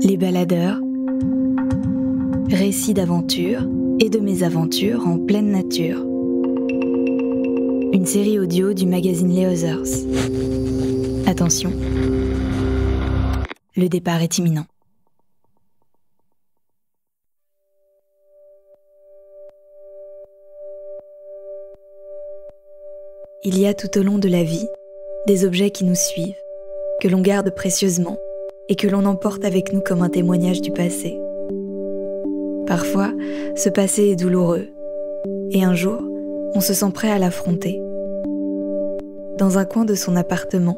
Les baladeurs, récits d'aventures et de mésaventures en pleine nature. Une série audio du magazine Les Others. Attention, le départ est imminent. Il y a tout au long de la vie des objets qui nous suivent, que l'on garde précieusement et que l'on emporte avec nous comme un témoignage du passé. Parfois, ce passé est douloureux, et un jour, on se sent prêt à l'affronter. Dans un coin de son appartement,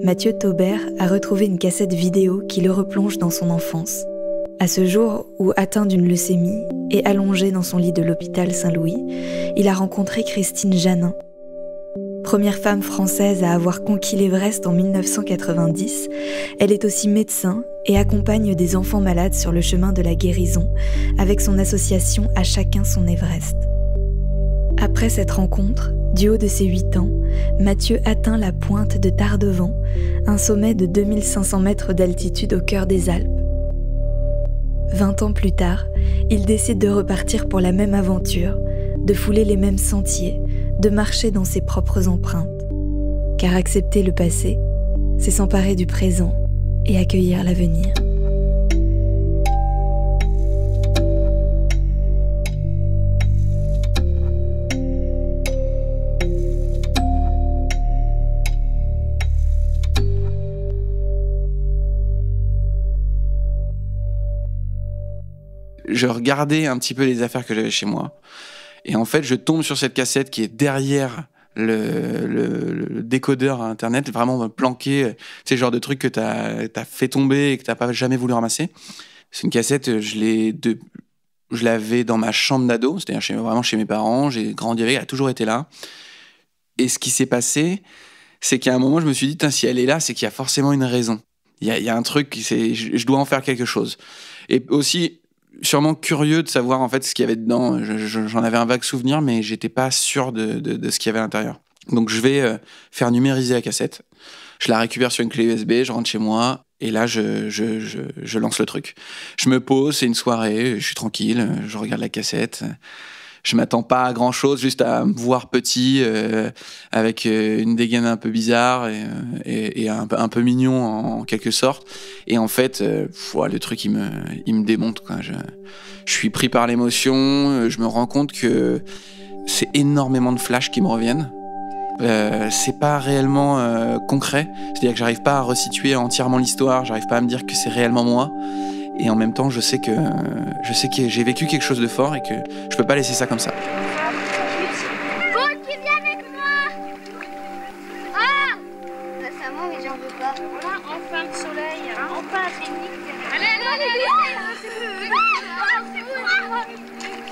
Mathieu Taubert a retrouvé une cassette vidéo qui le replonge dans son enfance. À ce jour où, atteint d'une leucémie et allongé dans son lit de l'hôpital Saint-Louis, il a rencontré Christine Janin. Première femme française à avoir conquis l'Everest en 1990, elle est aussi médecin et accompagne des enfants malades sur le chemin de la guérison avec son association À chacun son Everest. Après cette rencontre, du haut de ses 8 ans, Mathieu atteint la pointe de Tardevant, un sommet de 2500 mètres d'altitude au cœur des Alpes. 20 ans plus tard, il décide de repartir pour la même aventure, de fouler les mêmes sentiers, de marcher dans ses propres empreintes. Car accepter le passé, c'est s'emparer du présent et accueillir l'avenir. Je regardais un petit peu les affaires que j'avais chez moi. Et en fait, je tombe sur cette cassette qui est derrière le décodeur à Internet, vraiment planqué. C'est le genre de truc que t'as fait tomber et que t'as pas jamais voulu ramasser. C'est une cassette, je l'avais dans ma chambre d'ado, c'est-à-dire vraiment chez mes parents. J'ai grandi avec, elle a toujours été là. Et ce qui s'est passé, c'est qu'à un moment, je me suis dit, si elle est là, c'est qu'il y a forcément une raison. Il y a un truc, je dois en faire quelque chose. Et aussi, sûrement curieux de savoir en fait ce qu'il y avait dedans. J'en avais un vague souvenir, mais j'étais pas sûr de ce qu'il y avait à l'intérieur. Donc je vais faire numériser la cassette. Je la récupère sur une clé USB, je rentre chez moi et là je lance le truc. Je me pose, c'est une soirée, je suis tranquille, je regarde la cassette. Je m'attends pas à grand chose, juste à me voir petit, avec une dégaine un peu bizarre et un peu mignon en quelque sorte. Et en fait, le truc il me démonte, quoi. Je suis pris par l'émotion, je me rends compte que c'est énormément de flashs qui me reviennent. C'est pas réellement concret, c'est-à-dire que j'arrive pas à resituer entièrement l'histoire, j'arrive pas à me dire que c'est réellement moi. Et en même temps, je sais que j'ai vécu quelque chose de fort et que je peux pas laisser ça comme ça. Paul qui vient avec moi. Ah, récemment, mais j'en veux pas. Voilà, enfin le soleil, enfin la technique. Allez.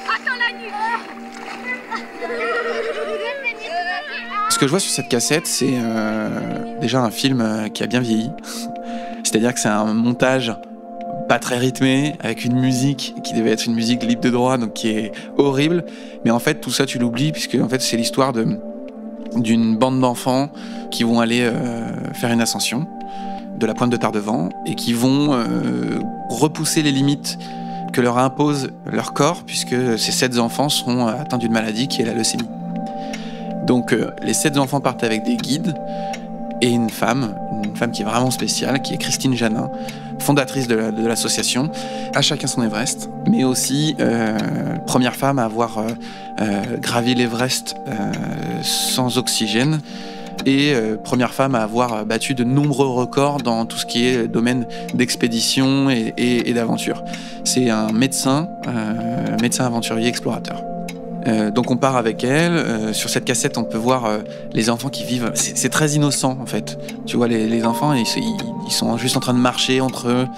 Attends la nuit. Ce que je vois sur cette cassette, c'est déjà un film qui a bien vieilli. C'est-à-dire que c'est un montage pas très rythmé, avec une musique qui devait être une musique libre de droit, donc qui est horrible. Mais en fait, tout ça, tu l'oublies, puisque en fait, c'est l'histoire d'une bande d'enfants qui vont aller faire une ascension de la pointe de Tardevant et qui vont repousser les limites que leur impose leur corps, puisque ces 7 enfants sont atteints d'une maladie qui est la leucémie. Donc, les 7 enfants partent avec des guides et une femme qui est vraiment spéciale, qui est Christine Janin, fondatrice de l'association À chacun son Everest, mais aussi première femme à avoir gravi l'Everest sans oxygène et première femme à avoir battu de nombreux records dans tout ce qui est domaine d'expédition et d'aventure. C'est un médecin aventurier explorateur. Donc on part avec elle. Sur cette cassette, on peut voir les enfants qui vivent. C'est très innocent en fait. Tu vois les enfants, ils sont juste en train de marcher entre eux,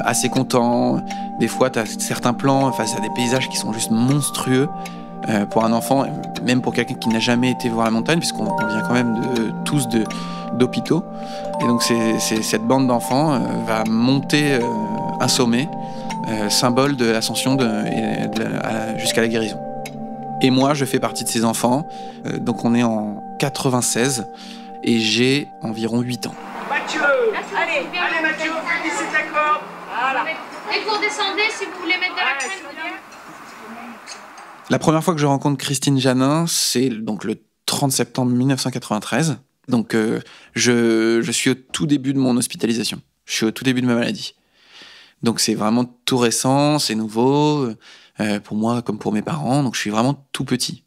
assez contents. Des fois, t'as certains plans face à des paysages qui sont juste monstrueux pour un enfant, même pour quelqu'un qui n'a jamais été voir la montagne, puisqu'on vient quand même tous d'hôpitaux. Et donc cette bande d'enfants va monter un sommet, symbole de l'ascension jusqu'à la guérison. Et moi, je fais partie de ces enfants. Donc on est en 96 et j'ai environ 8 ans. Mathieu, allez Mathieu, ici ta corde. Voilà. Et pour descendre, si vous voulez mettre de la crème dedans. La première fois que je rencontre Christine Janin, c'est donc le 30 septembre 1993. Donc je suis au tout début de mon hospitalisation. Je suis au tout début de ma maladie. Donc c'est vraiment tout récent, c'est nouveau, pour moi comme pour mes parents. Donc je suis vraiment tout petit.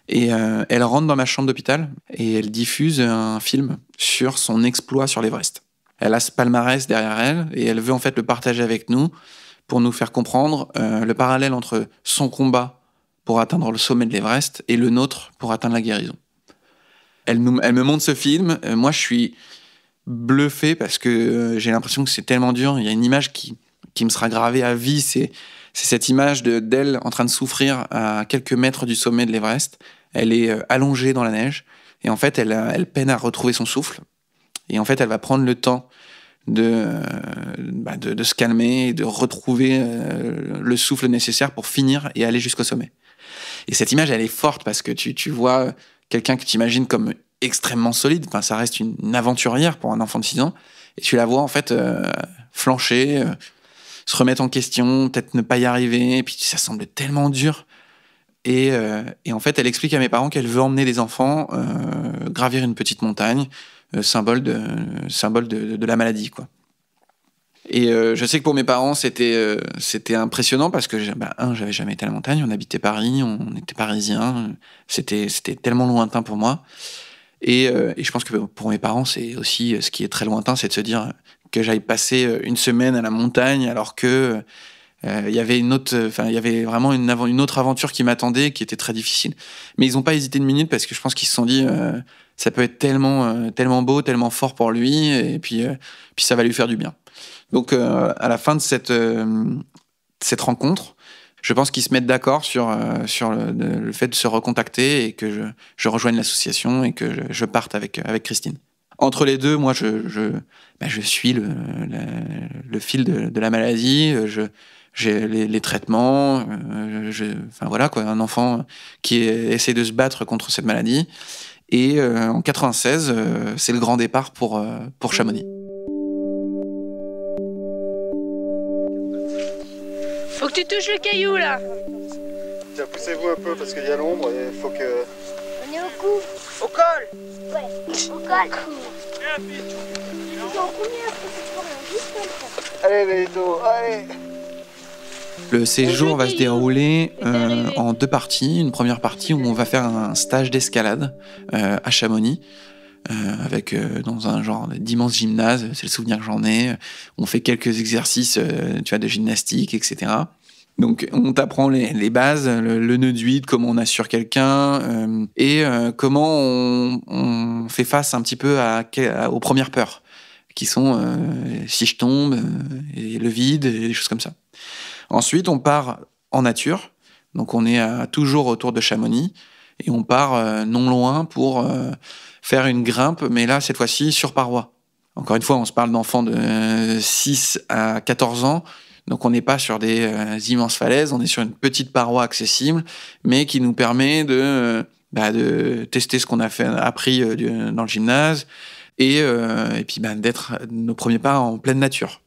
Et elle rentre dans ma chambre d'hôpital et elle diffuse un film sur son exploit sur l'Everest. Elle a ce palmarès derrière elle et elle veut en fait le partager avec nous pour nous faire comprendre le parallèle entre son combat pour atteindre le sommet de l'Everest et le nôtre pour atteindre la guérison. Elle me montre ce film. Moi, je suis bluffé parce que j'ai l'impression que c'est tellement dur. Il y a une image qui me sera gravée à vie. C'est cette image d'elle en train de souffrir à quelques mètres du sommet de l'Everest. Elle est allongée dans la neige. Et en fait, elle peine à retrouver son souffle. Et en fait, elle va prendre le temps de se calmer et de retrouver le souffle nécessaire pour finir et aller jusqu'au sommet. Et cette image, elle est forte parce que tu vois quelqu'un que tu imagines comme extrêmement solide. Enfin, ça reste une aventurière pour un enfant de 6 ans. Et tu la vois en fait flancher, se remettre en question, peut-être ne pas y arriver. Et puis ça semble tellement dur. Et en fait, elle explique à mes parents qu'elle veut emmener des enfants gravir une petite montagne, symbole de la maladie, quoi. Et je sais que pour mes parents, c'était impressionnant parce que, j'avais jamais été à la montagne, on habitait Paris, on était parisiens, c'était tellement lointain pour moi. Et je pense que pour mes parents, c'est aussi ce qui est très lointain, c'est de se dire que j'aille passer une semaine à la montagne alors que il y avait vraiment une autre aventure qui m'attendait, qui était très difficile. Mais ils n'ont pas hésité une minute parce que je pense qu'ils se sont dit ça peut être tellement beau, tellement fort pour lui, et puis ça va lui faire du bien. Donc à la fin de cette rencontre, je pense qu'ils se mettent d'accord sur le fait de se recontacter et que je rejoigne l'association et que je parte avec Christine. Entre les deux, moi, je suis le fil de la maladie. J'ai les traitements. Enfin voilà quoi, un enfant qui essaie de se battre contre cette maladie. Et en 96, c'est le grand départ pour Chamonix. Faut que tu touches le caillou là. Tiens, poussez-vous un peu parce qu'il y a l'ombre et il faut que... On est au cou. Au col. Ouais, au col. Allez les dos, allez. Le séjour va se dérouler en 2 parties. Une première partie où on va faire un stage d'escalade à Chamonix, dans un genre d'immense gymnase, c'est le souvenir que j'en ai. On fait quelques exercices de gymnastique, etc. Donc on t'apprend les bases, le nœud d'huile, comment on assure quelqu'un, et comment on fait face un petit peu aux premières peurs, qui sont si je tombe, et le vide, et des choses comme ça. Ensuite, on part en nature, donc on est toujours autour de Chamonix, et on part non loin pour faire une grimpe, mais là, cette fois-ci, sur paroi. Encore une fois, on se parle d'enfants de 6 à 14 ans, donc on n'est pas sur des immenses falaises, on est sur une petite paroi accessible, mais qui nous permet de tester ce qu'on a appris dans le gymnase, et puis d'être nos premiers pas en pleine nature.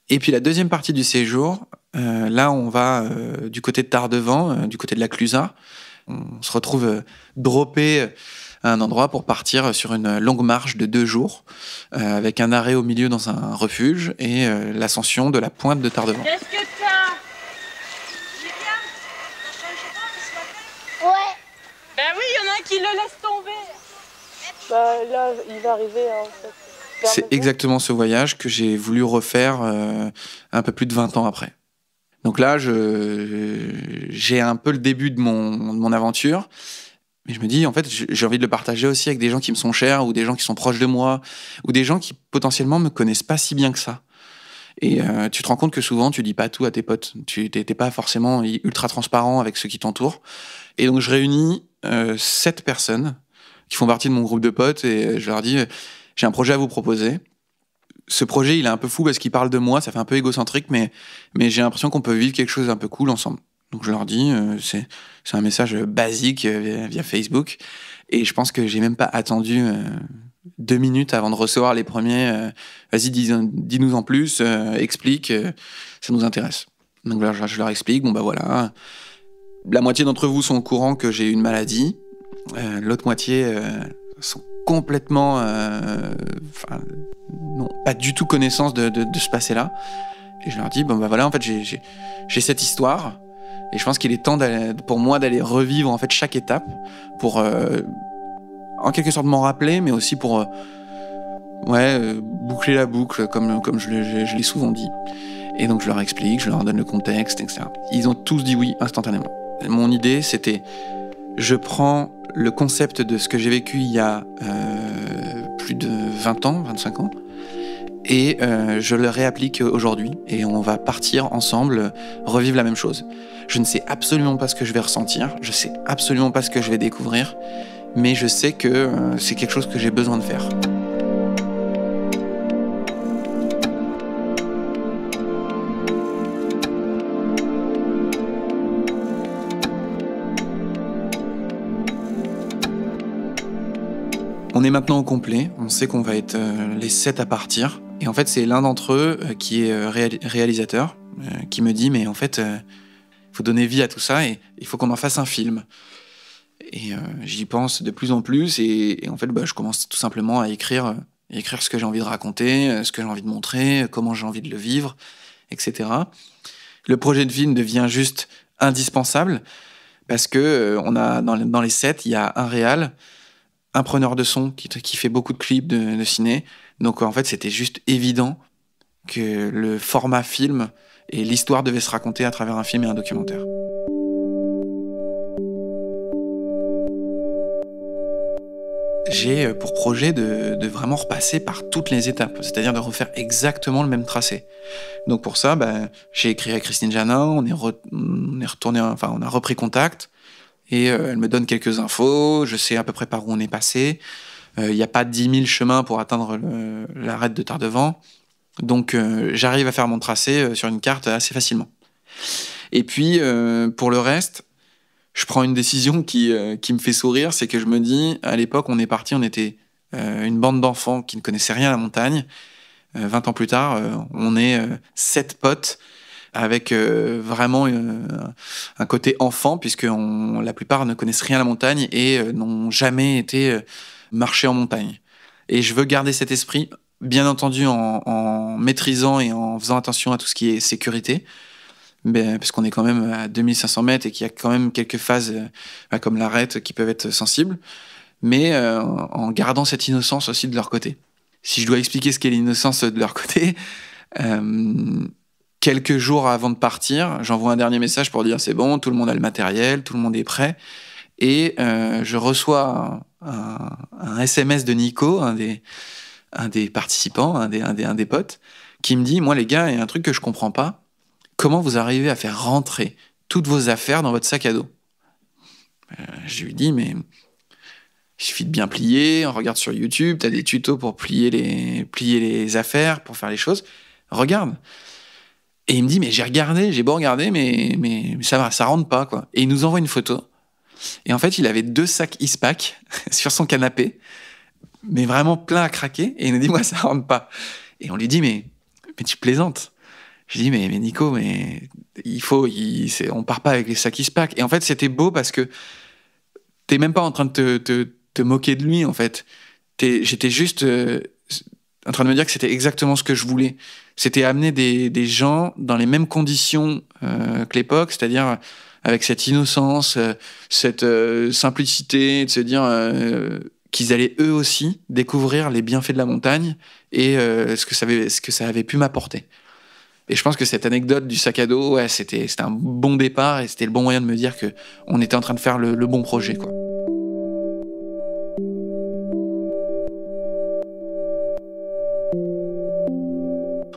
Et puis la deuxième partie du séjour, là on va du côté de Tardevant, du côté de la Clusaz. On se retrouve droppé à un endroit pour partir sur une longue marche de 2 jours, avec un arrêt au milieu dans un refuge et l'ascension de la pointe de Tardevant. Qu'est-ce que t'as? Ouais. Ben oui, il y en a un qui le laisse tomber. Là, il va arriver en fait. C'est exactement ce voyage que j'ai voulu refaire un peu plus de 20 ans après. Donc là, j'ai un peu le début de mon aventure, mais je me dis, en fait, j'ai envie de le partager aussi avec des gens qui me sont chers, ou des gens qui sont proches de moi, ou des gens qui potentiellement me connaissent pas si bien que ça. Et tu te rends compte que souvent, tu dis pas tout à tes potes. Tu t'es pas forcément ultra transparent avec ceux qui t'entourent. Et donc, je réunis 7 personnes qui font partie de mon groupe de potes, et je leur dis... J'ai un projet à vous proposer. Ce projet, il est un peu fou parce qu'il parle de moi, ça fait un peu égocentrique, mais j'ai l'impression qu'on peut vivre quelque chose un peu cool ensemble. Donc je leur dis, c'est un message basique via Facebook, et je pense que j'ai même pas attendu 2 minutes avant de recevoir les premiers. Vas-y, dis-nous en plus, explique, ça nous intéresse. Donc là, je leur explique, bon bah voilà, la moitié d'entre vous sont au courant que j'ai une maladie, l'autre moitié sont complètement, non, pas du tout connaissance de ce passé-là. Et je leur dis, bon bah voilà, en fait, j'ai cette histoire, et je pense qu'il est temps pour moi d'aller revivre en fait chaque étape pour, en quelque sorte, m'en rappeler, mais aussi pour, boucler la boucle, comme je l'ai souvent dit. Et donc je leur explique, je leur donne le contexte, etc. Ils ont tous dit oui instantanément. Mon idée, c'était, je prends le concept de ce que j'ai vécu il y a plus de 20 ans, 25 ans, et je le réapplique aujourd'hui, et on va partir ensemble, revivre la même chose. Je ne sais absolument pas ce que je vais ressentir, je sais absolument pas ce que je vais découvrir, mais je sais que c'est quelque chose que j'ai besoin de faire. On est maintenant au complet, on sait qu'on va être les 7 à partir. Et en fait, c'est l'un d'entre eux qui est réalisateur, qui me dit, mais en fait, il faut donner vie à tout ça et il faut qu'on en fasse un film. Et j'y pense de plus en plus et en fait, je commence tout simplement à écrire ce que j'ai envie de raconter, ce que j'ai envie de montrer, comment j'ai envie de le vivre, etc. Le projet de film devient juste indispensable parce que on a dans les 7, il y a un réal, un preneur de son qui fait beaucoup de clips de ciné. Donc en fait, c'était juste évident que le format film et l'histoire devaient se raconter à travers un film et un documentaire. J'ai pour projet de vraiment repasser par toutes les étapes, c'est-à-dire de refaire exactement le même tracé. Donc pour ça, j'ai écrit à Christine Janin, on a repris contact. Et elle me donne quelques infos, je sais à peu près par où on est passé. Il n'y a pas 10 000 chemins pour atteindre l'arête de Tardevant. Donc j'arrive à faire mon tracé sur une carte assez facilement. Et puis pour le reste, je prends une décision qui me fait sourire, c'est que je me dis, à l'époque on était une bande d'enfants qui ne connaissaient rien à la montagne. 20 ans plus tard, on est 7 potes, avec vraiment un côté enfant, puisque la plupart ne connaissent rien à la montagne et n'ont jamais été marcher en montagne. Et je veux garder cet esprit, bien entendu en maîtrisant et en faisant attention à tout ce qui est sécurité, parce qu'on est quand même à 2500 mètres et qu'il y a quand même quelques phases comme l'arête qui peuvent être sensibles, mais en gardant cette innocence aussi de leur côté. Si je dois expliquer ce qu'est l'innocence de leur côté, quelques jours avant de partir, j'envoie un dernier message pour dire c'est bon, tout le monde a le matériel, tout le monde est prêt. Et je reçois un SMS de Nico, un des participants, un des potes, qui me dit, moi les gars, il y a un truc que je comprends pas. Comment vous arrivez à faire rentrer toutes vos affaires dans votre sac à dos ? Je lui dis, mais il suffit de bien plier, on regarde sur YouTube, t'as des tutos pour plier les affaires, pour faire les choses. Regarde. Et il me dit, mais j'ai beau regarder, mais ça va, ça rentre pas, quoi. Et il nous envoie une photo. Et en fait, il avait 2 sacs Eastpak sur son canapé, mais vraiment plein à craquer. Et il nous dit, moi, ça rentre pas. Et on lui dit, mais tu plaisantes. Je dis, mais Nico, mais on part pas avec les sacs Eastpak. Et en fait, c'était beau parce que t'es même pas en train de te moquer de lui, en fait. J'étais juste en train de me dire que c'était exactement ce que je voulais. C'était amener des gens dans les mêmes conditions que l'époque, c'est-à-dire avec cette innocence, cette simplicité, de se dire qu'ils allaient eux aussi découvrir les bienfaits de la montagne et ce que ça avait pu m'apporter. Et je pense que cette anecdote du sac à dos, c'était un bon départ et c'était le bon moyen de me dire qu'on était en train de faire le bon projet, quoi.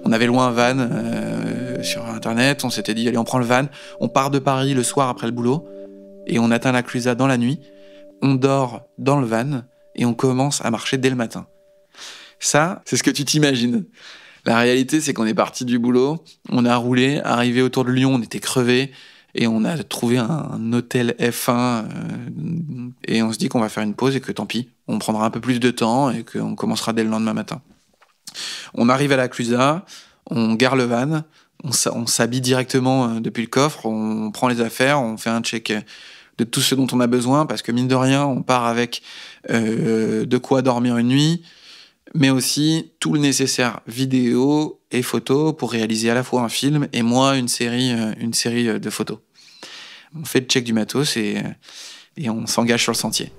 On avait loué un van sur Internet, on s'était dit, allez, on prend le van, on part de Paris le soir après le boulot, et on atteint la Clusaz dans la nuit, on dort dans le van, et on commence à marcher dès le matin. Ça, c'est ce que tu t'imagines. La réalité, c'est qu'on est parti du boulot, on a roulé, arrivé autour de Lyon, on était crevés, Et on a trouvé un hôtel F1 et on se dit qu'on va faire une pause et que tant pis, on prendra un peu plus de temps et qu'on commencera dès le lendemain matin. On arrive à la Clusaz, on gare le van, on s'habille directement depuis le coffre, on prend les affaires, on fait un check de tout ce dont on a besoin parce que mine de rien, on part avec de quoi dormir une nuit, mais aussi tout le nécessaire vidéo et photos pour réaliser à la fois un film et moi une série de photos. On fait le check du matos et on s'engage sur le sentier.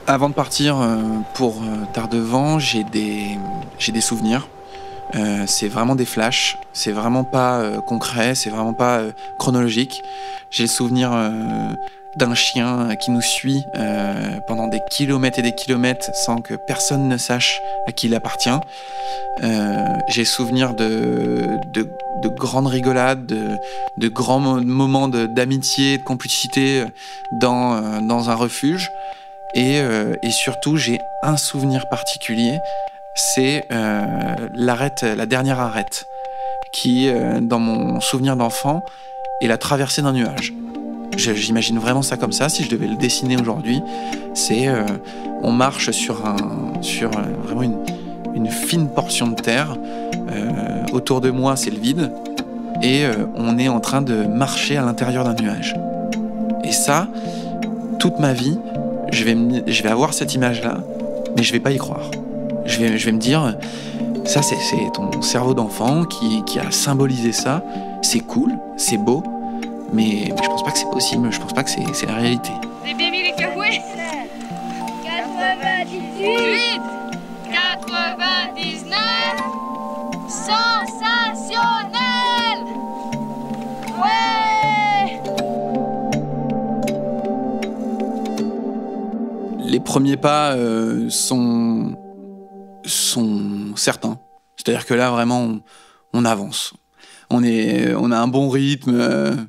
Avant de partir pour Tardevant, j'ai des souvenirs. C'est vraiment des flashs, c'est vraiment pas concret, c'est vraiment pas chronologique. J'ai le souvenir d'un chien qui nous suit pendant des kilomètres et des kilomètres sans que personne ne sache à qui il appartient. J'ai le souvenir de grandes rigolades, de grands moments d'amitié, de complicité dans un refuge. Et surtout, j'ai un souvenir particulier, c'est la dernière arête, qui, dans mon souvenir d'enfant, est la traversée d'un nuage. J'imagine vraiment ça comme ça, si je devais le dessiner aujourd'hui. C'est, on marche sur vraiment une fine portion de terre. Autour de moi, c'est le vide. Et on est en train de marcher à l'intérieur d'un nuage. Et ça, toute ma vie, je vais avoir cette image-là, mais je vais pas y croire. Je vais me dire, ça c'est ton cerveau d'enfant qui a symbolisé ça. C'est cool, c'est beau, mais je pense pas que c'est possible. Je pense pas que c'est la réalité. Vous avez bien mis les cafouets? 98, 99, sensationnel! Ouais! Les premiers pas sont certains. C'est-à-dire que là, vraiment, on avance. On a un bon rythme.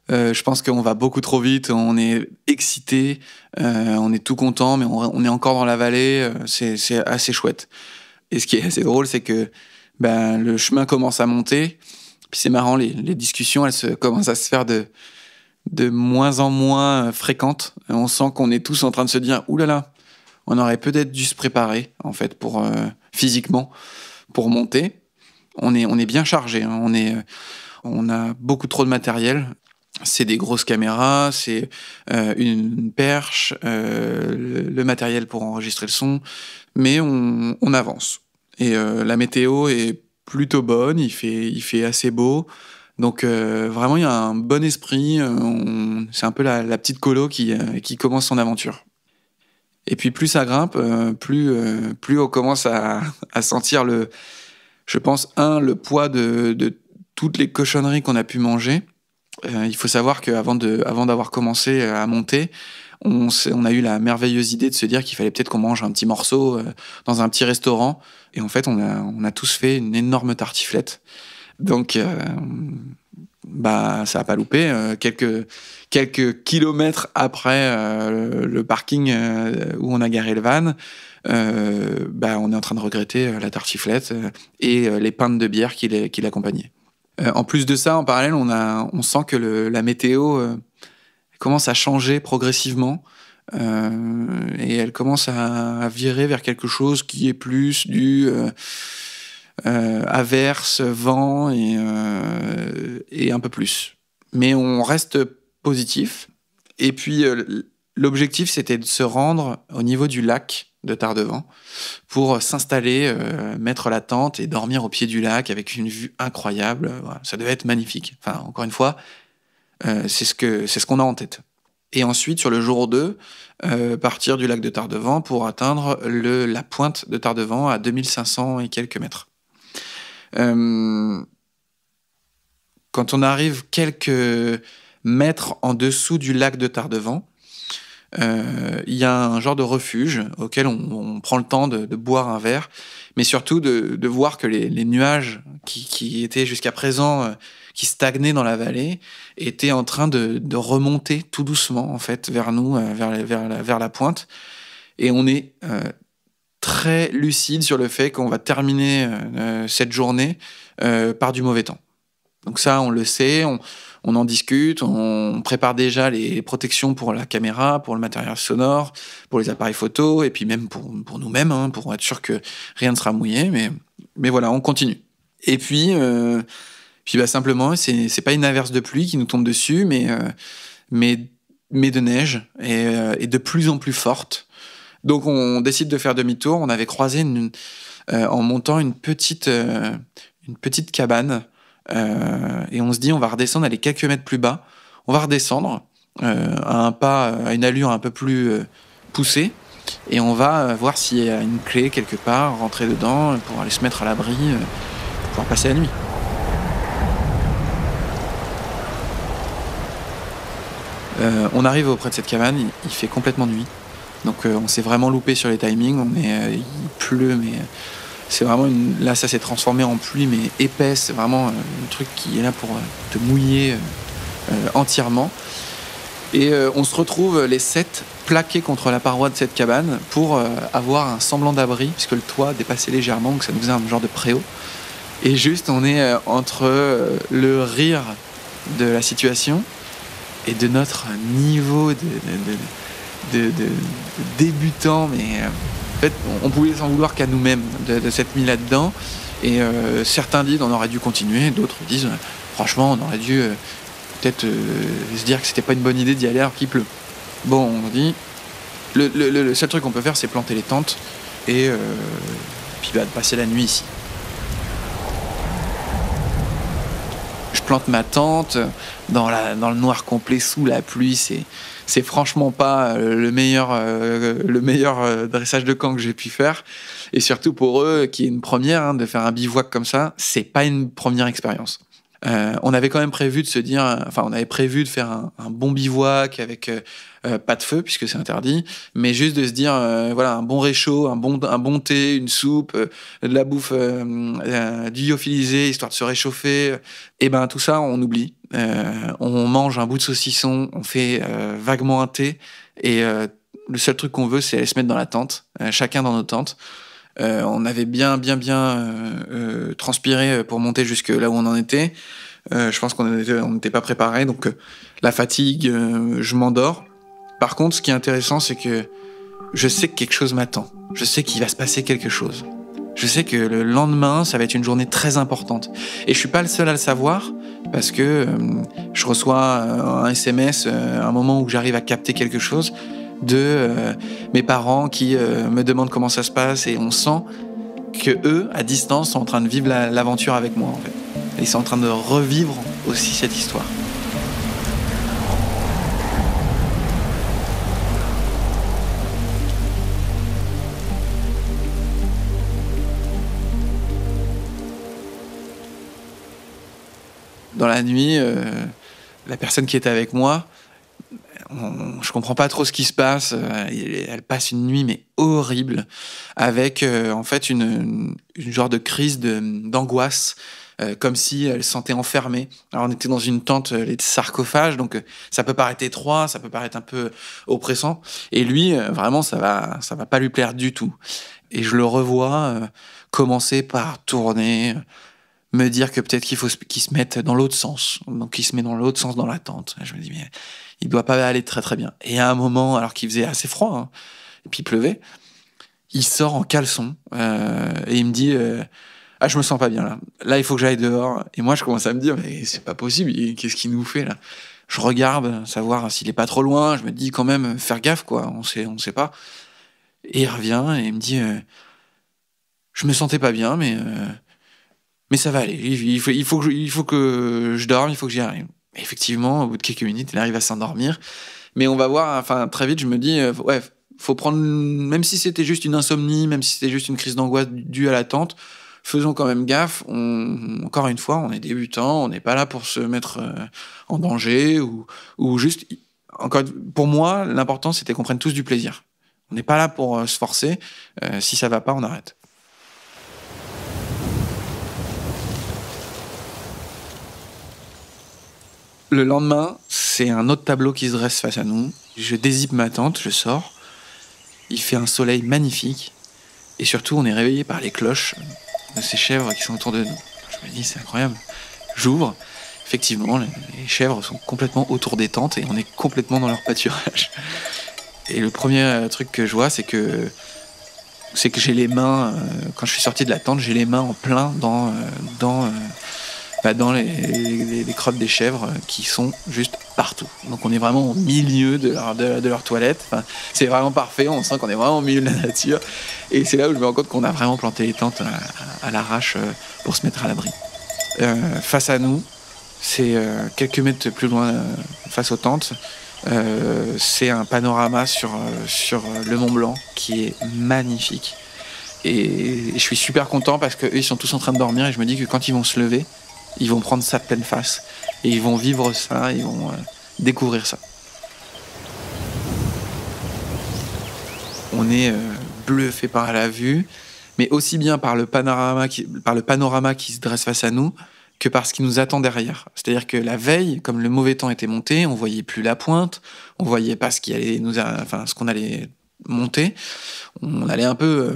Je pense qu'on va beaucoup trop vite. On est excité. On est tout content, mais on est encore dans la vallée. C'est assez chouette. Et ce qui est assez drôle, c'est que le chemin commence à monter. Puis c'est marrant, les discussions, elles commencent à se faire de moins en moins fréquentes. On sent qu'on est tous en train de se dire « Ouh là là, on aurait peut-être dû se préparer, en fait, physiquement, pour monter. » On est bien chargé, hein. On a beaucoup trop de matériel. C'est des grosses caméras, c'est une perche, le matériel pour enregistrer le son. Mais on avance. Et la météo est plutôt bonne, il fait assez beau. Donc vraiment, il y a un bon esprit. C'est un peu la petite colo qui commence son aventure. Et puis plus ça grimpe, plus on commence à sentir je pense, le poids de toutes les cochonneries qu'on a pu manger. Il faut savoir qu'avant d'avoir commencé à monter, on a eu la merveilleuse idée de se dire qu'il fallait peut-être qu'on mange un petit morceau dans un petit restaurant. Et en fait, on a tous fait une énorme tartiflette. Donc, ça n'a pas loupé. Quelques kilomètres après le parking où on a garé le van, on est en train de regretter la tartiflette et les pintes de bière qui l'accompagnaient. En plus de ça, en parallèle, on sent que la météo commence à changer progressivement et elle commence à virer vers quelque chose qui est plus du averse, vent et un peu plus. Mais on reste positif. Et puis, l'objectif, c'était de se rendre au niveau du lac de Tardevant pour s'installer, mettre la tente et dormir au pied du lac avec une vue incroyable. Voilà, ça devait être magnifique. Enfin, encore une fois, c'est ce qu'on a en tête. Et ensuite, sur le jour 2, partir du lac de Tardevant pour atteindre la pointe de Tardevant à 2500 et quelques mètres. Quand on arrive quelques mètres en dessous du lac de Tardevant, il y a un genre de refuge auquel on prend le temps de boire un verre, mais surtout de voir que les nuages qui étaient jusqu'à présent, qui stagnaient dans la vallée, étaient en train de remonter tout doucement en fait vers nous, vers la pointe. Et on est très lucide sur le fait qu'on va terminer cette journée par du mauvais temps. Donc ça, on le sait, on en discute, on prépare déjà les protections pour la caméra, pour le matériel sonore, pour les appareils photo, et puis même pour nous-mêmes, hein, pour être sûr que rien ne sera mouillé. Mais voilà, on continue. Et puis simplement, c'est pas une averse de pluie qui nous tombe dessus, mais de neige, et de plus en plus forte. Donc on décide de faire demi-tour. On avait croisé en montant une petite cabane, et on se dit on va redescendre, aller quelques mètres plus bas. On va redescendre à une allure un peu plus poussée, et on va voir s'il y a une clé quelque part, rentrer dedans pour aller se mettre à l'abri, pour pouvoir passer la nuit. On arrive auprès de cette cabane, il fait complètement nuit. Donc on s'est vraiment loupé sur les timings, il pleut, mais c'est vraiment là ça s'est transformé en pluie, mais épaisse, c'est vraiment un truc qui est là pour te mouiller entièrement. Et on se retrouve les 7 plaqués contre la paroi de cette cabane pour avoir un semblant d'abri, puisque le toit dépassait légèrement, donc ça nous faisait un genre de préau. Et juste on est entre le rire de la situation et de notre niveau de débutant, mais en fait on pouvait s'en vouloir qu'à nous-mêmes de s'être mis là-dedans. Et certains disent on aurait dû continuer, d'autres disent franchement on aurait dû peut-être se dire que c'était pas une bonne idée d'y aller alors qu'il pleut. Bon, on dit le seul truc qu'on peut faire, c'est planter les tentes et puis de passer la nuit ici. Je plante ma tente dans le noir complet sous la pluie. C'est franchement pas le meilleur dressage de camp que j'ai pu faire. Et surtout pour eux, qui est une première, hein, de faire un bivouac comme ça, c'est pas une première expérience. On avait quand même prévu de se dire, on avait prévu de faire un bon bivouac avec pas de feu puisque c'est interdit, mais juste de se dire voilà, un bon réchaud, un bon thé, une soupe, de la bouffe du lyophilisé histoire de se réchauffer. Et ben tout ça on oublie. On mange un bout de saucisson, on fait vaguement un thé, et le seul truc qu'on veut c'est aller se mettre dans la tente, chacun dans nos tentes. On avait bien transpiré pour monter jusque là où on en était. Je pense qu'on n'était pas préparé, donc la fatigue, je m'endors. Par contre, ce qui est intéressant, c'est que je sais que quelque chose m'attend. Je sais qu'il va se passer quelque chose. Je sais que le lendemain, ça va être une journée très importante. Et je suis pas le seul à le savoir, parce que je reçois un SMS à un moment où j'arrive à capter quelque chose de mes parents qui me demandent comment ça se passe, et on sent que eux, à distance, sont en train de vivre l'aventure avec moi, en fait. Ils sont en train de revivre aussi cette histoire. Dans la nuit, la personne qui était avec moi, je comprends pas trop ce qui se passe. Elle passe une nuit mais horrible, avec en fait une genre de crise d'angoisse, comme si elle se sentait enfermée. Alors on était dans une tente, les sarcophages, donc ça peut paraître étroit, ça peut paraître un peu oppressant. Et lui, vraiment, ça va pas lui plaire du tout. Et je le revois commencer par tourner, me dire que peut-être qu'il faut qu'il se mette dans l'autre sens. Donc il se met dans l'autre sens dans la tente. Et je me dis mais il doit pas aller très très bien. Et à un moment, alors qu'il faisait assez froid, hein, et puis il pleuvait, il sort en caleçon et il me dit ah, je me sens pas bien là. Là, il faut que j'aille dehors. Et moi, je commence à me dire mais c'est pas possible. Qu'est-ce qu'il nous fait là? Je regarde, savoir s'il est pas trop loin. Je me dis quand même faire gaffe quoi. On sait pas. Et il revient et il me dit je me sentais pas bien, mais ça va aller. Il faut que je dorme. Il faut que j'y arrive. Et effectivement, au bout de quelques minutes, il arrive à s'endormir. Mais on va voir. Enfin, très vite, je me dis ouais, faut prendre, même si c'était juste une insomnie, même si c'était juste une crise d'angoisse due à l'attente, faisons quand même gaffe. Encore une fois, on est débutant, on n'est pas là pour se mettre en danger ou juste. Encore, pour moi, l'important c'était qu'on prenne tous du plaisir. On n'est pas là pour se forcer. Si ça va pas, on arrête. Le lendemain, c'est un autre tableau qui se dresse face à nous. Je dézippe ma tente, je sors. Il fait un soleil magnifique. Et surtout, on est réveillé par les cloches de ces chèvres qui sont autour de nous. Je me dis, c'est incroyable. J'ouvre. Effectivement, les chèvres sont complètement autour des tentes et on est complètement dans leur pâturage. Et le premier truc que je vois, c'est que j'ai les mains, quand je suis sorti de la tente, j'ai les mains en plein dans les crottes des chèvres qui sont juste partout. Donc on est vraiment au milieu de leur toilette. Enfin, c'est vraiment parfait, on sent qu'on est vraiment au milieu de la nature. Et c'est là où je me rends compte qu'on a vraiment planté les tentes à l'arrache pour se mettre à l'abri. Face à nous, c'est quelques mètres plus loin face aux tentes, c'est un panorama sur le Mont Blanc qui est magnifique. Et je suis super content parce qu'eux, ils sont tous en train de dormir et je me dis que quand ils vont se lever, ils vont prendre ça de pleine face et ils vont vivre ça, ils vont découvrir ça. On est bluffé par la vue, mais aussi bien par le panorama qui se dresse face à nous que par ce qui nous attend derrière. C'est-à-dire que la veille, comme le mauvais temps était monté, on voyait plus la pointe, on voyait pas ce qu'on allait monter, on allait un peu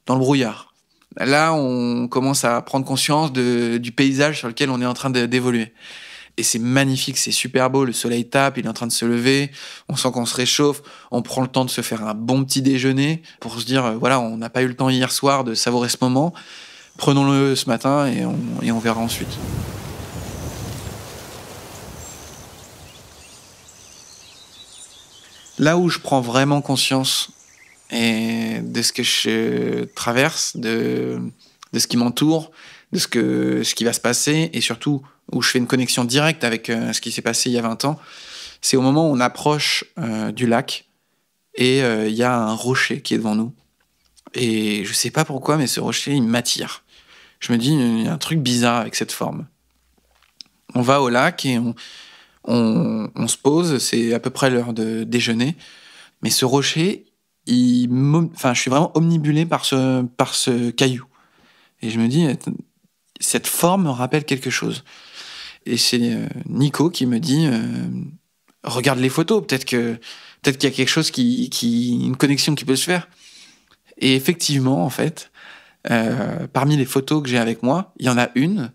dans le brouillard. Là, on commence à prendre conscience du paysage sur lequel on est en train d'évoluer. Et c'est magnifique, c'est super beau, le soleil tape, il est en train de se lever, on sent qu'on se réchauffe, on prend le temps de se faire un bon petit déjeuner pour se dire, voilà, on n'a pas eu le temps hier soir de savourer ce moment, prenons-le ce matin et on verra ensuite. Là où je prends vraiment conscience de ce que je traverse, de ce qui m'entoure, de ce qui va se passer, et surtout où je fais une connexion directe avec ce qui s'est passé il y a 20 ans, c'est au moment où on approche du lac et il y a un rocher qui est devant nous. Et je sais pas pourquoi, mais ce rocher, il m'attire. Je me dis, il y a un truc bizarre avec cette forme. On va au lac et on se pose, c'est à peu près l'heure de déjeuner. Mais ce rocher, je suis vraiment omnibulé par ce caillou. Et je me dis, cette forme me rappelle quelque chose. Et c'est Nico qui me dit, regarde les photos, peut-être qu'il y a quelque chose une connexion qui peut se faire. Et effectivement, en fait, parmi les photos que j'ai avec moi, il y en a une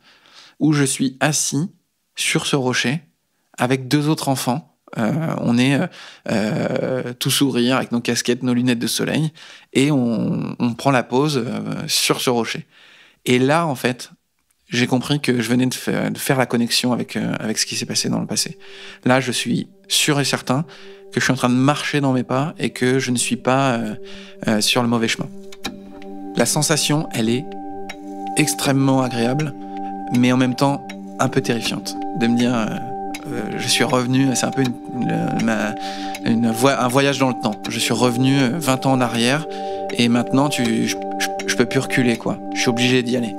où je suis assis sur ce rocher avec 2 autres enfants. On est tout sourire avec nos casquettes, nos lunettes de soleil, et on prend la pause sur ce rocher. Et là, en fait, j'ai compris que je venais de faire la connexion avec ce qui s'est passé dans le passé. Là, je suis sûr et certain que je suis en train de marcher dans mes pas et que je ne suis pas sur le mauvais chemin. La sensation, elle est extrêmement agréable, mais en même temps un peu terrifiante. De me dire, je suis revenu, c'est un peu un voyage dans le temps. Je suis revenu 20 ans en arrière et maintenant, je peux plus reculer, quoi. Je suis obligé d'y aller.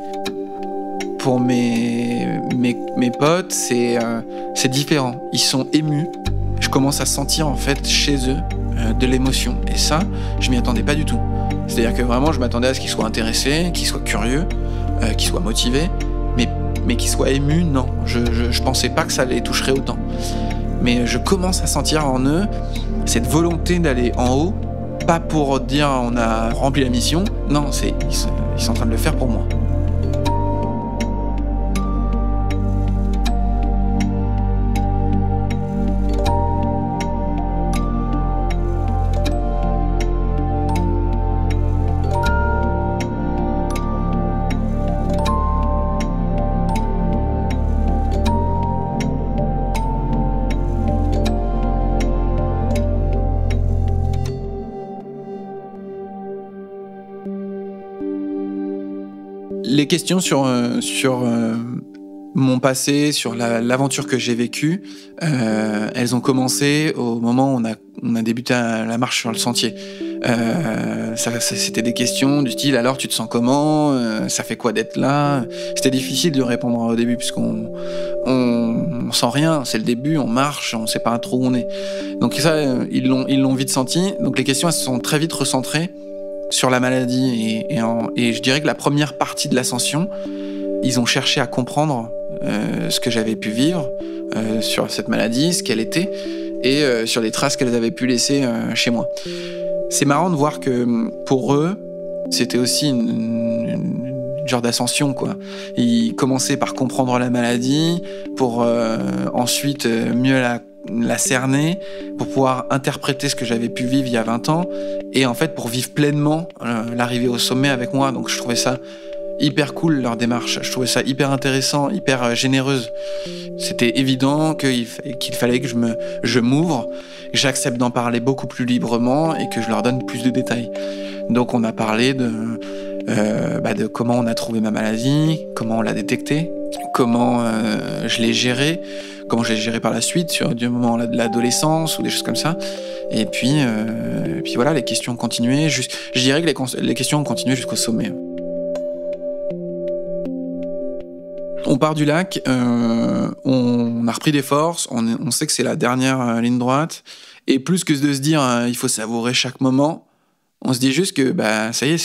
Pour mes potes, c'est différent. Ils sont émus. Je commence à sentir en fait chez eux de l'émotion. Et ça, je m'y attendais pas du tout. C'est-à-dire que vraiment, je m'attendais à ce qu'ils soient intéressés, qu'ils soient curieux, qu'ils soient motivés, mais qu'ils soient émus, non. Je pensais pas que ça les toucherait autant. Mais je commence à sentir en eux cette volonté d'aller en haut, pas pour dire on a rempli la mission. Non, ils sont en train de le faire pour moi. Les questions sur mon passé, sur l'aventure que j'ai vécue, elles ont commencé au moment où on a débuté la marche sur le sentier. C'était des questions du style « alors tu te sens comment ? Ça fait quoi d'être là ?» C'était difficile de répondre au début puisqu'on sent rien, c'est le début, on marche, on sait pas trop où on est. Donc ça, ils l'ont vite senti. Donc les questions, elles se sont très vite recentrées sur la maladie et je dirais que la première partie de l'ascension, ils ont cherché à comprendre ce que j'avais pu vivre sur cette maladie, ce qu'elle était et sur les traces qu'elle avait pu laisser chez moi. C'est marrant de voir que pour eux, C'était aussi une genre d'ascension, quoi. Il commençait par comprendre la maladie, pour ensuite mieux la cerner, pour pouvoir interpréter ce que j'avais pu vivre il y a 20 ans, et en fait pour vivre pleinement l'arrivée au sommet avec moi. Donc je trouvais ça hyper cool, leur démarche. Je trouvais ça hyper intéressant, hyper généreuse. C'était évident qu'il fallait que je m'ouvre, que j'accepte d'en parler beaucoup plus librement et que je leur donne plus de détails. Donc on a parlé de comment on a trouvé ma maladie, comment on l'a détectée, comment je l'ai gérée, comment je l'ai gérée par la suite, sur du moment de l'adolescence ou des choses comme ça. Et puis voilà, les questions ont continué. Je dirais que les questions ont continué jusqu'au sommet. On part du lac, on a repris des forces, on sait que c'est la dernière ligne droite, et plus que de se dire il faut savourer chaque moment, on se dit juste que ça y est,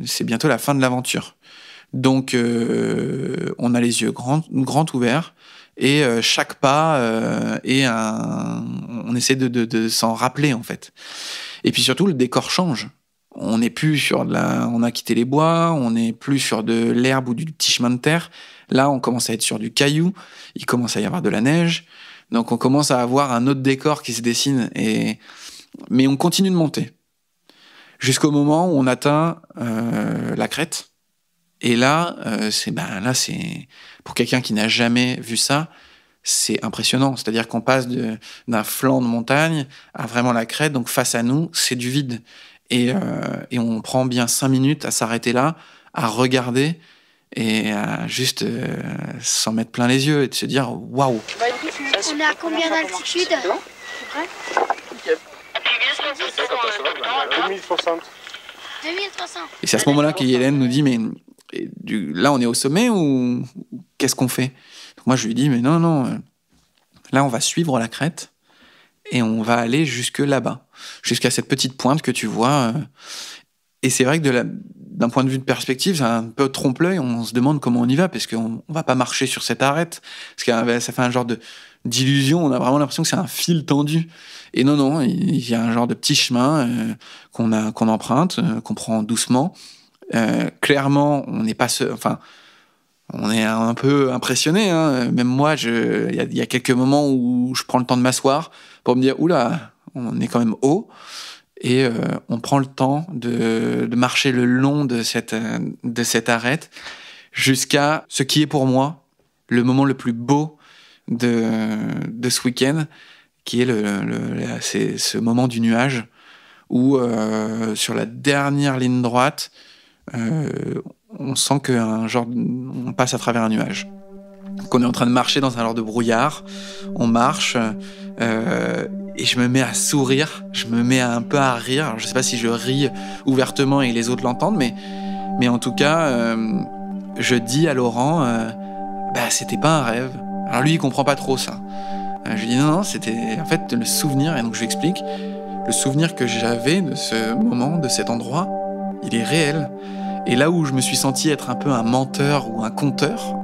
c'est bientôt la fin de l'aventure. Donc on a les yeux grands ouverts, et chaque pas on essaie de s'en rappeler en fait. Et puis surtout le décor change. On n'est plus on a quitté les bois, on n'est plus sur de l'herbe ou du petit chemin de terre. Là, on commence à être sur du caillou, il commence à y avoir de la neige, donc on commence à avoir un autre décor qui se dessine, mais on continue de monter. Jusqu'au moment où on atteint la crête, et là, c'est pour quelqu'un qui n'a jamais vu ça, c'est impressionnant. C'est-à-dire qu'on passe d'un flanc de montagne à vraiment la crête, donc face à nous, c'est du vide. Et on prend bien 5 minutes à s'arrêter là, à regarder et à juste s'en mettre plein les yeux et de se dire waouh. On est à combien d'altitude? 2300. 2300. Et c'est à ce moment-là qu'Hélène nous dit mais là on est au sommet ou qu'est-ce qu'on fait? Donc moi je lui dis mais non, là on va suivre la crête et on va aller jusque là-bas, jusqu'à cette petite pointe que tu vois. Et c'est vrai que d'un point de vue de perspective, c'est un peu trompe-l'œil. On se demande comment on y va, parce qu'on va pas marcher sur cette arête. Parce que ça fait un genre d'illusion. On a vraiment l'impression que c'est un fil tendu. Et non, il y a un genre de petit chemin qu'on emprunte, qu'on prend doucement. Clairement, on n'est pas seul. Enfin, on est un peu impressionné. Hein. Même moi, il y a quelques moments où je prends le temps de m'asseoir pour me dire oula, on est quand même haut. Et on prend le temps de marcher le long de cette arête jusqu'à ce qui est pour moi le moment le plus beau de ce week-end, qui est c'est ce moment du nuage où sur la dernière ligne droite, on sent on passe à travers un nuage. Qu'on est en train de marcher dans un genre de brouillard, on marche et je me mets à sourire, je me mets un peu à rire. Alors, je sais pas si je ris ouvertement et les autres l'entendent, mais en tout cas, je dis à Laurent, c'était pas un rêve. Alors lui, il comprend pas trop ça. Je lui dis non, c'était en fait le souvenir, et donc je lui explique, le souvenir que j'avais de ce moment, de cet endroit, il est réel. Et là où je me suis senti être un peu un menteur ou un conteur,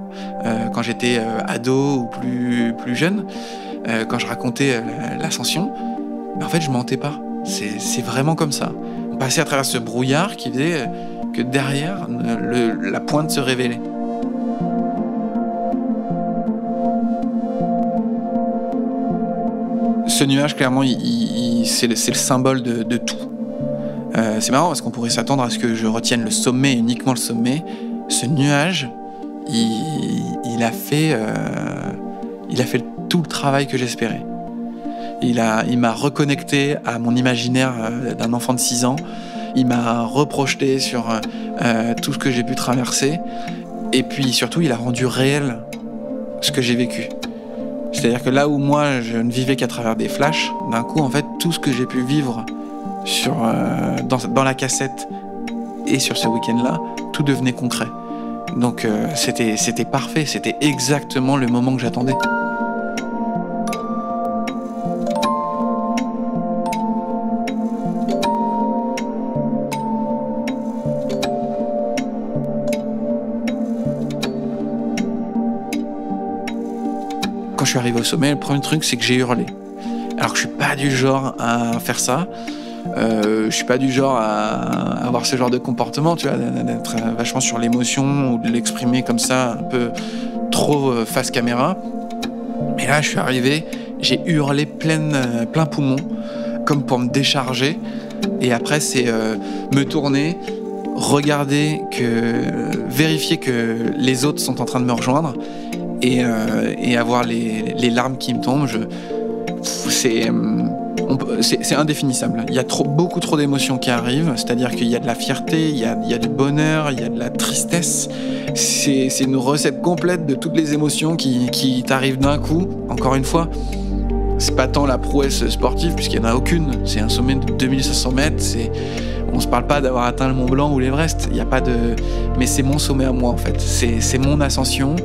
quand j'étais ado ou plus jeune, quand je racontais l'ascension, en fait je mentais pas. C'est vraiment comme ça. On passait à travers ce brouillard qui faisait que derrière la pointe se révélait. Ce nuage, clairement, c'est le symbole de tout. C'est marrant parce qu'on pourrait s'attendre à ce que je retienne le sommet, uniquement le sommet. Ce nuage, il a fait tout le travail que j'espérais. Il m'a reconnecté à mon imaginaire d'un enfant de 6 ans. Il m'a reprojeté sur tout ce que j'ai pu traverser. Et puis surtout, il a rendu réel ce que j'ai vécu. C'est-à-dire que là où moi, je ne vivais qu'à travers des flashs, d'un coup, en fait, tout ce que j'ai pu vivre dans la cassette et sur ce week-end-là, tout devenait concret. Donc c'était parfait, c'était exactement le moment que j'attendais. Quand je suis arrivé au sommet, le premier truc, c'est que j'ai hurlé. Alors que je suis pas du genre à faire ça. Je suis pas du genre à avoir ce genre de comportement, tu vois, d'être vachement sur l'émotion ou de l'exprimer comme ça, un peu trop face caméra. Mais là, je suis arrivé, j'ai hurlé plein poumon, comme pour me décharger. Et après, c'est me tourner, vérifier que les autres sont en train de me rejoindre et avoir les larmes qui me tombent. C'est indéfinissable. Il y a beaucoup trop d'émotions qui arrivent, c'est-à-dire qu'il y a de la fierté, il y a du bonheur, il y a de la tristesse. C'est une recette complète de toutes les émotions qui t'arrivent d'un coup. Encore une fois, c'est pas tant la prouesse sportive, puisqu'il n'y en a aucune. C'est un sommet de 2500 mètres, on se parle pas d'avoir atteint le Mont Blanc ou l'Everest. Il y a pas de... Mais c'est mon sommet à moi, en fait. C'est mon ascension.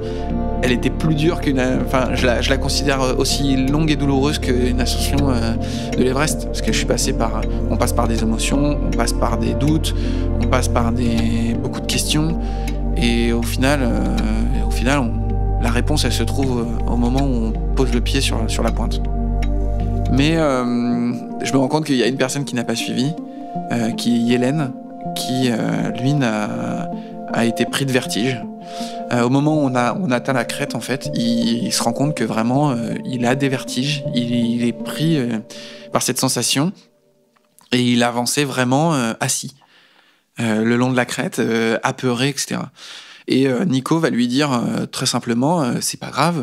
Elle était plus dure je la considère aussi longue et douloureuse qu'une ascension de l'Everest, parce que on passe par des émotions, on passe par des doutes, on passe par beaucoup de questions, et au final, la réponse, elle se trouve au moment où on pose le pied sur la pointe. Mais je me rends compte qu'il y a une personne qui n'a pas suivi, qui est Yélène, qui lui a été pris de vertige. Au moment où on atteint la crête, en fait, il se rend compte que vraiment, il a des vertiges. Il est pris par cette sensation et il avançait vraiment assis le long de la crête, apeuré, etc. Et Nico va lui dire très simplement, c'est pas grave,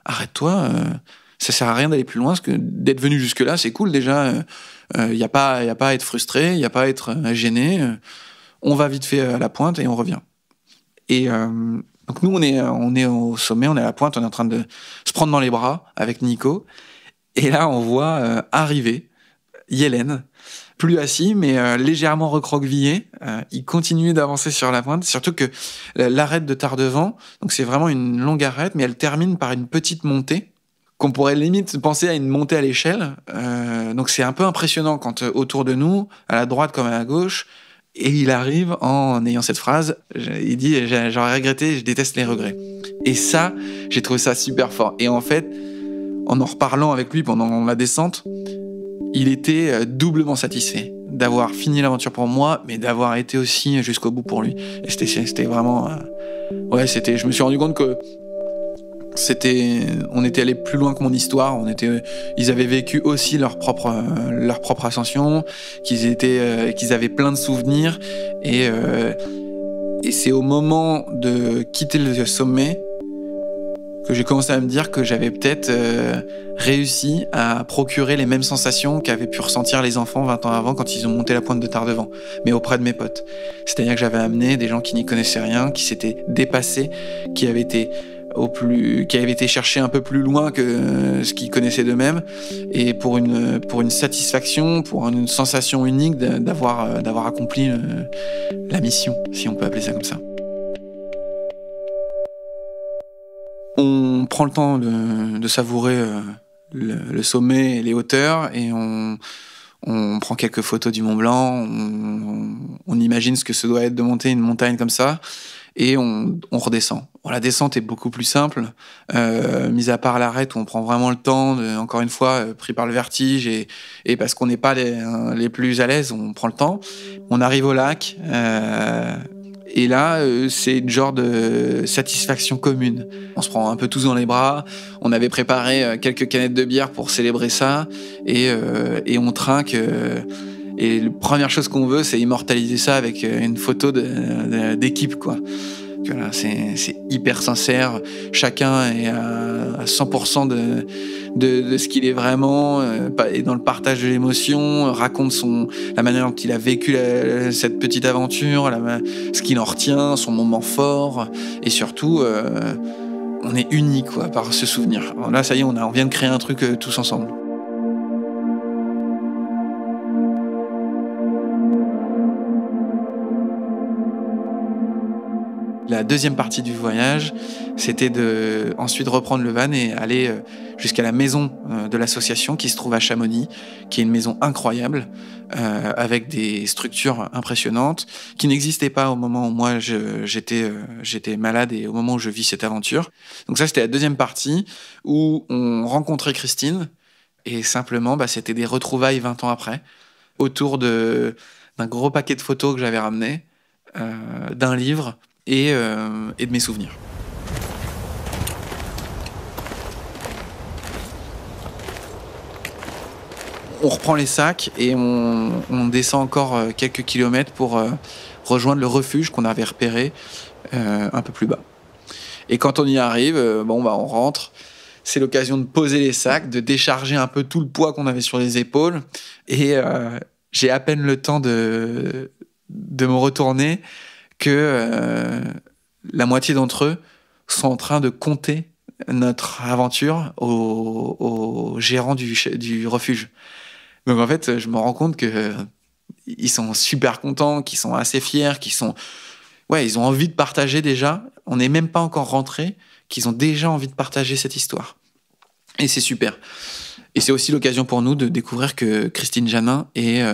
arrête-toi, ça sert à rien d'aller plus loin, parce que d'être venu jusque-là, c'est cool déjà. Y a pas à être frustré, y a pas à être gêné. On va vite fait à la pointe et on revient. Et donc nous, on est au sommet, on est à la pointe, on est en train de se prendre dans les bras avec Nico. Et là, on voit arriver Yélène, plus assis, mais légèrement recroquevillé. Il continue d'avancer sur la pointe, surtout que l'arête de Tardevant, donc c'est vraiment une longue arête, mais elle termine par une petite montée, qu'on pourrait limite penser à une montée à l'échelle. Donc c'est un peu impressionnant quand autour de nous, à la droite comme à la gauche, et il arrive en ayant cette phrase, il dit « j'aurais regretté, je déteste les regrets ». Et ça, j'ai trouvé ça super fort. Et en fait, en reparlant avec lui pendant la descente, il était doublement satisfait d'avoir fini l'aventure pour moi, mais d'avoir été aussi jusqu'au bout pour lui. Et c'était vraiment... je me suis rendu compte que on était allé plus loin que mon histoire. Ils avaient vécu aussi leur propre ascension, qu'ils avaient plein de souvenirs, et c'est au moment de quitter le sommet que j'ai commencé à me dire que j'avais peut-être réussi à procurer les mêmes sensations qu'avaient pu ressentir les enfants 20 ans avant quand ils ont monté la pointe de Tardevant, mais auprès de mes potes. C'est-à-dire que j'avais amené des gens qui n'y connaissaient rien, qui s'étaient dépassés, qui avaient été chercher un peu plus loin que ce qu'ils connaissaient d'eux-mêmes, et pour une satisfaction, pour une sensation unique d'avoir accompli la mission, si on peut appeler ça comme ça. On prend le temps de savourer le sommet et les hauteurs, et on prend quelques photos du Mont Blanc, on imagine ce que ça doit être de monter une montagne comme ça, et on redescend. Bon, la descente est beaucoup plus simple, mis à part l'arête où on prend vraiment le temps, encore une fois, pris par le vertige, et parce qu'on n'est pas les plus à l'aise, on prend le temps. On arrive au lac, et là, c'est une genre de satisfaction commune. On se prend un peu tous dans les bras, on avait préparé quelques canettes de bière pour célébrer ça, et on trinque... Et la première chose qu'on veut, c'est immortaliser ça avec une photo d'équipe, quoi. Voilà, c'est hyper sincère. Chacun est à 100% de ce qu'il est vraiment, et dans le partage de l'émotion, raconte la manière dont il a vécu cette petite aventure, ce qu'il en retient, son moment fort, et surtout, on est unis, quoi, par ce souvenir. Alors là, ça y est, on vient de créer un truc tous ensemble. La deuxième partie du voyage, c'était de ensuite reprendre le van et aller jusqu'à la maison de l'association qui se trouve à Chamonix, qui est une maison incroyable, avec des structures impressionnantes, qui n'existaient pas au moment où moi j'étais malade et au moment où je vis cette aventure. Donc ça, c'était la deuxième partie où on rencontrait Christine, et simplement, c'était des retrouvailles 20 ans après. autour d'un gros paquet de photos que j'avais ramené, d'un livre et de mes souvenirs. On reprend les sacs et on descend encore quelques kilomètres pour rejoindre le refuge qu'on avait repéré un peu plus bas. Et quand on y arrive, on rentre. C'est l'occasion de poser les sacs, de décharger un peu tout le poids qu'on avait sur les épaules. Et j'ai à peine le temps de me retourner que la moitié d'entre eux sont en train de compter notre aventure au gérant du refuge. Donc en fait, je me rends compte qu'ils sont super contents, qu'ils sont assez fiers, ils ont envie de partager déjà. On n'est même pas encore rentrés, qu'ils ont déjà envie de partager cette histoire. Et c'est super. Et c'est aussi l'occasion pour nous de découvrir que Christine Janin est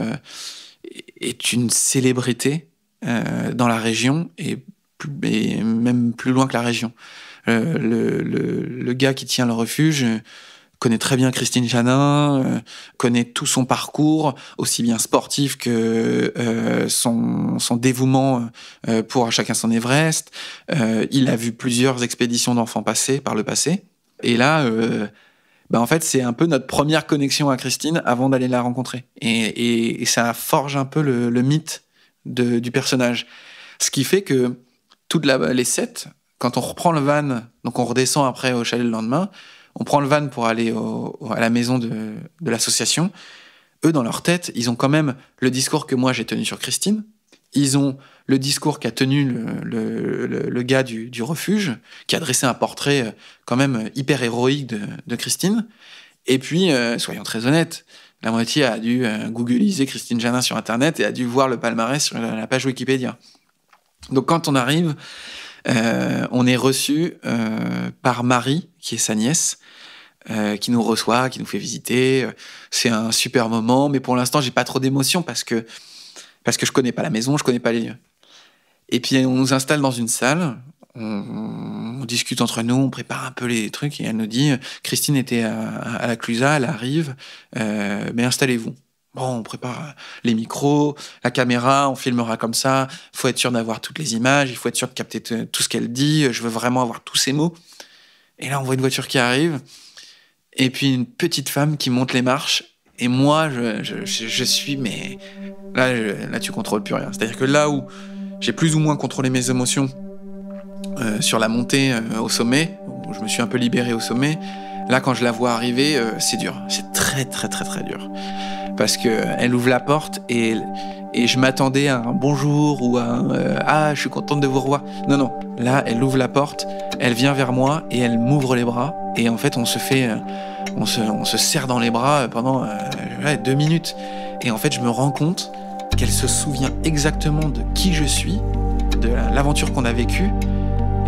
une célébrité dans la région et même plus loin que la région. Le gars qui tient le refuge connaît très bien Christine Janin, connaît tout son parcours, aussi bien sportif que son dévouement pour chacun son Everest. Il a vu plusieurs expéditions d'enfants passer par le passé. Et là, en fait, c'est un peu notre première connexion à Christine avant d'aller la rencontrer. Et ça forge un peu le mythe du personnage. Ce qui fait que toutes les 7, quand on reprend le van, donc on redescend après au chalet le lendemain, on prend le van pour aller à la maison de l'association. Eux, dans leur tête, ils ont quand même le discours que moi j'ai tenu sur Christine. Ils ont le discours qu'a tenu le gars du refuge, qui a dressé un portrait quand même hyper héroïque de Christine. Et puis, soyons très honnêtes, la moitié a dû googliser Christine Janin sur Internet et a dû voir le palmarès sur la page Wikipédia. Donc quand on arrive, on est reçu par Marie, qui est sa nièce, qui nous reçoit, qui nous fait visiter. C'est un super moment, mais pour l'instant, j'ai pas trop d'émotion parce que je connais pas la maison, je connais pas les lieux. Et puis on nous installe dans une salle, on discute entre nous, on prépare un peu les trucs, et elle nous dit Christine était à la Clusa, elle arrive, mais installez-vous. Bon, on prépare les micros, la caméra, on filmera comme ça. Il faut être sûr d'avoir toutes les images, il faut être sûr de capter tout ce qu'elle dit. Je veux vraiment avoir tous ces mots. Et là, on voit une voiture qui arrive, et puis une petite femme qui monte les marches. Et moi, je suis, mais là, tu contrôles plus rien. C'est-à-dire que là où j'ai plus ou moins contrôlé mes émotions sur la montée au sommet, où je me suis un peu libéré au sommet, là, quand je la vois arriver, c'est dur. C'est très, très, très, très dur. Parce qu'elle ouvre la porte et je m'attendais à un bonjour ou à un je suis contente de vous revoir. Non. Là, elle ouvre la porte, elle vient vers moi et elle m'ouvre les bras. Et en fait, on se serre dans les bras pendant 2 minutes. Et en fait, je me rends compte qu'elle se souvient exactement de qui je suis, de l'aventure qu'on a vécue.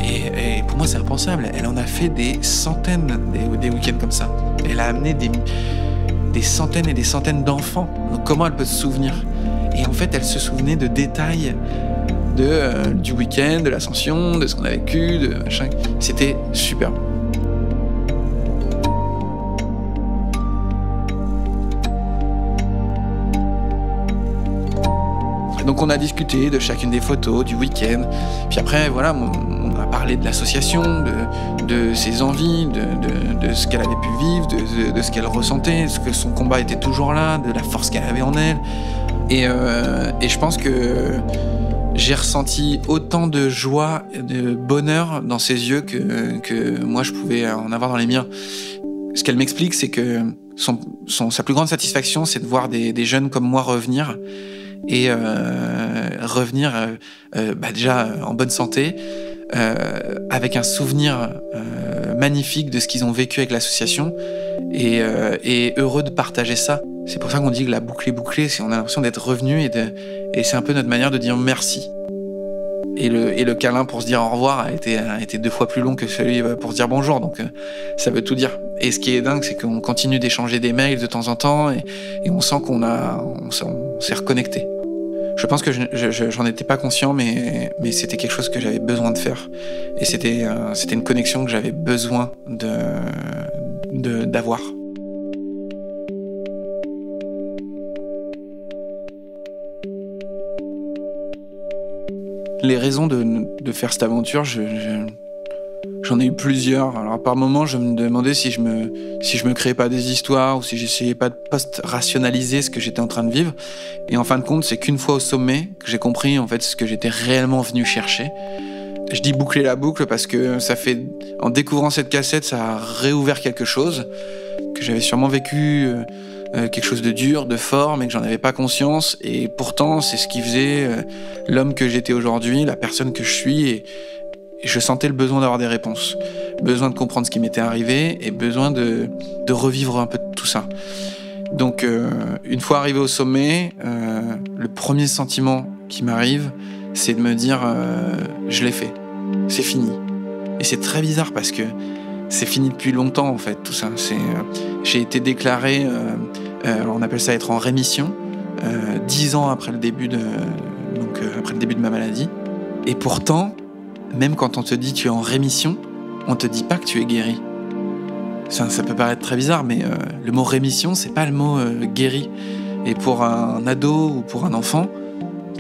Et pour moi, c'est impensable. Elle en a fait des centaines des week-ends comme ça. Elle a amené des centaines et des centaines d'enfants. Donc comment elle peut se souvenir ? Et en fait, elle se souvenait de détails du week-end, de l'ascension, de ce qu'on a vécu, de machin. C'était super. Donc on a discuté de chacune des photos, du week-end. Puis après, voilà, on a parlé de l'association, de ses envies, de ce qu'elle avait pu vivre, de ce qu'elle ressentait, ce que son combat était toujours là, de la force qu'elle avait en elle. Et je pense que j'ai ressenti autant de joie, de bonheur dans ses yeux que moi je pouvais en avoir dans les miens. Ce qu'elle m'explique, c'est que sa plus grande satisfaction, c'est de voir des jeunes comme moi revenir. Et revenir déjà en bonne santé, avec un souvenir magnifique de ce qu'ils ont vécu avec l'association et heureux de partager ça. C'est pour ça qu'on dit que la boucle est bouclée, on a l'impression d'être revenu et c'est un peu notre manière de dire merci. Et le câlin pour se dire au revoir a été 2 fois plus long que celui pour se dire bonjour, donc ça veut tout dire. Et ce qui est dingue, c'est qu'on continue d'échanger des mails de temps en temps et on sent qu'on s'est reconnecté. Je pense que j'en étais pas conscient, mais c'était quelque chose que j'avais besoin de faire. Et c'était une connexion que j'avais besoin d'avoir. Les raisons de faire cette aventure, j'en ai eu plusieurs. Alors par moments, je me demandais si je me créais pas des histoires ou si j'essayais pas de post-rationaliser ce que j'étais en train de vivre. Et en fin de compte, c'est qu'une fois au sommet que j'ai compris en fait ce que j'étais réellement venu chercher. Je dis boucler la boucle parce que en découvrant cette cassette, ça a réouvert quelque chose que j'avais sûrement vécu, quelque chose de dur, de fort, mais que j'en avais pas conscience. Et pourtant, c'est ce qui faisait l'homme que j'étais aujourd'hui, la personne que je suis. Et je sentais le besoin d'avoir des réponses, besoin de comprendre ce qui m'était arrivé et besoin de revivre un peu de tout ça. Donc, une fois arrivé au sommet, le premier sentiment qui m'arrive, c'est de me dire je l'ai fait, c'est fini. Et c'est très bizarre parce que c'est fini depuis longtemps en fait tout ça. J'ai été déclaré, on appelle ça être en rémission, 10 ans après le début de ma maladie. Et pourtant, même quand on te dit tu es en rémission, on te dit pas que tu es guéri. Ça peut paraître très bizarre, mais le mot rémission, c'est pas le mot guéri. Et pour un ado ou pour un enfant,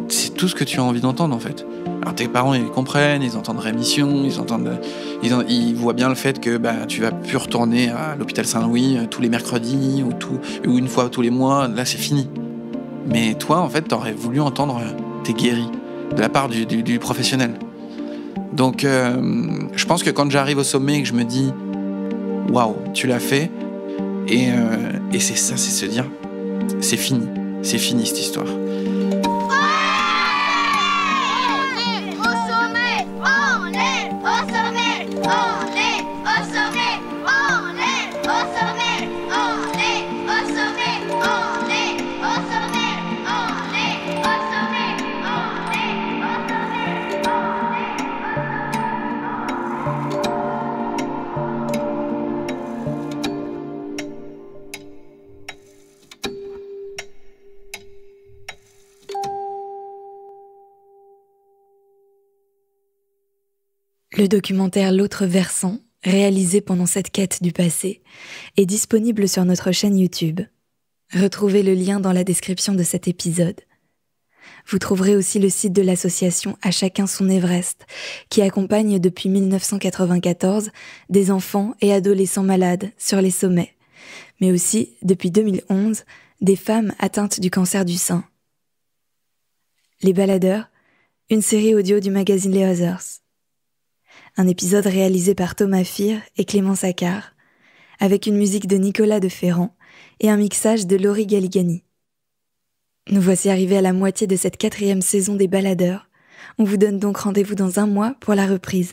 c'est tout ce que tu as envie d'entendre en fait. Alors tes parents ils comprennent, ils entendent rémission, ils voient bien le fait que tu vas plus retourner à l'hôpital Saint-Louis tous les mercredis ou une fois tous les mois, là c'est fini. Mais toi en fait t'aurais voulu entendre t'es guéri de la part du professionnel. Donc je pense que quand j'arrive au sommet et que je me dis waouh, tu l'as fait, et c'est ça, c'est se dire c'est fini cette histoire. Le documentaire L'autre versant, réalisé pendant cette quête du passé, est disponible sur notre chaîne YouTube. Retrouvez le lien dans la description de cet épisode. Vous trouverez aussi le site de l'association À chacun son Everest, qui accompagne depuis 1994 des enfants et adolescents malades sur les sommets, mais aussi, depuis 2011, des femmes atteintes du cancer du sein. Les Baladeurs, une série audio du magazine Les Others. Un épisode réalisé par Thomas Fir et Clément Saccard, avec une musique de Nicolas de Ferrand et un mixage de Laurie Galigani. Nous voici arrivés à la moitié de cette 4e saison des Baladeurs. On vous donne donc rendez-vous dans un mois pour la reprise.